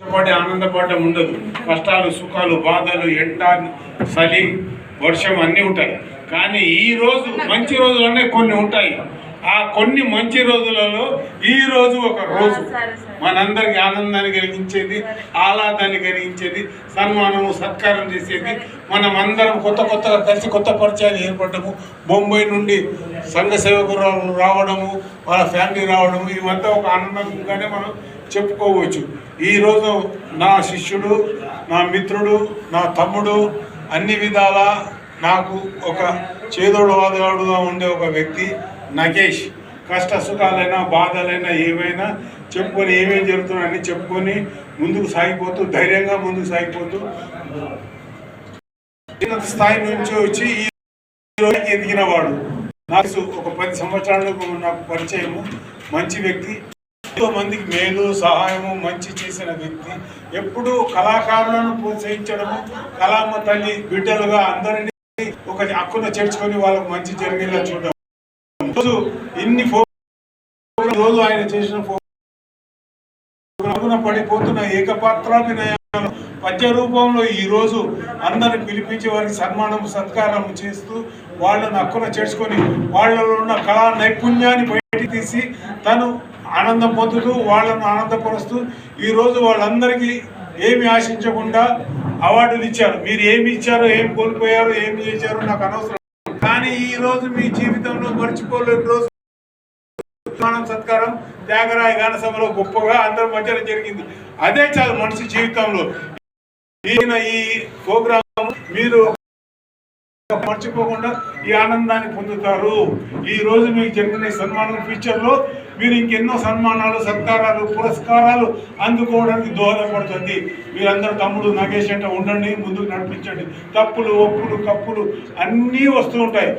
కష్టపడి ఆనందపడడం ఉండదు. కష్టాలు, సుఖాలు, బాధలు, ఎండ, చలి, వర్షం అన్నీ ఉంటాయి. కానీ ఈ రోజు మంచి రోజులనే కొన్ని ఉంటాయి. ఆ కొన్ని మంచి రోజులలో ఈ రోజు ఒక రోజు మనందరికి ఆనందాన్ని కలిగించేది, ఆహ్లాదాన్ని కలిగించేది, సన్మానము, సత్కారం చేసేది. మనం అందరం కొత్తగా కలిసి కొత్త పరిచయాలు ఏర్పడము, బొంబాయి నుండి సంఘ సేవకులు రావడము, వాళ్ళ ఫ్యామిలీ రావడము, ఇవంతా ఒక ఆనందంగానే మనం చెప్పుకోవచ్చు. ఈరోజు నా శిష్యుడు, నా మిత్రుడు, నా తమ్ముడు, అన్ని విధాల నాకు ఒక చేదోడు వాదోడుగా ఉండే ఒక వ్యక్తి నగేష్. కష్ట సుఖాలైనా బాధలైనా ఏవైనా చెప్పుకొని ఏమేమి జరుగుతున్నా అన్నీ చెప్పుకొని ముందుకు సాగిపోతూ ధైర్యంగా ముందుకు సాగిపోతూ స్థాయి నుంచి వచ్చి ఈ రోజుకి ఎదిగిన వాడు. నాకు ఒక 10 సంవత్సరాలకు నాకు పరిచయము. మంచి వ్యక్తి, ఎంతో మందికి మేలు సహాయము మంచి చేసిన వ్యక్తి. ఎప్పుడూ కళాకారులను ప్రోత్సహించడము, కళామ్మ తల్లి బిడ్డలుగా అందరినీ ఒక హక్కున చేర్చుకొని వాళ్ళకు మంచి జరిగేలా చూడడం. రోజు ఇన్ని రోజు ఆయన చేసిన పడిపోతున్న ఏకపాత్రాభినయాలు పద్య రూపంలో ఈ రోజు అందరిని పిలిపించి వారికి సన్మానం సత్కారం చేస్తూ వాళ్ళను హక్కున చేర్చుకొని వాళ్ళలో ఉన్న కళా నైపుణ్యాన్ని బయటికి తీసి తను ఆనందం పొందుతూ వాళ్ళను ఆనందపరుస్తూ ఈరోజు వాళ్ళందరికీ ఏమి ఆశించకుండా అవార్డులు ఇచ్చారు. మీరు ఏమి ఇచ్చారో, ఏం కోల్పోయారో, ఏమి చేశారో నాకు అనవసరం. కానీ ఈ రోజు మీ జీవితంలో మర్చిపోలేని రోజు సన్మానం సత్కారం త్యాగరాయ గాన సభలో గొప్పగా అందరి మధ్యలో జరిగింది. అదే చాలు మనిషి జీవితంలో. ఈ ప్రోగ్రామ్ మీరు మర్చిపోకుండా ఈ ఆనందాన్ని పొందుతారు. ఈ రోజు మీకు జరిగిన సన్మానం ఫ్యూచర్లో మీరు ఇంకెన్నో సన్మానాలు, సత్కారాలు, పురస్కారాలు అందుకోవడానికి దోహదపడుతుంది. మీరందరూ తమ్ముడు నగేష్ అంటే ఉండండి, ముందుకు నడిపించండి. తప్పులు, ఒప్పులు, కప్పులు అన్నీ వస్తూ ఉంటాయి.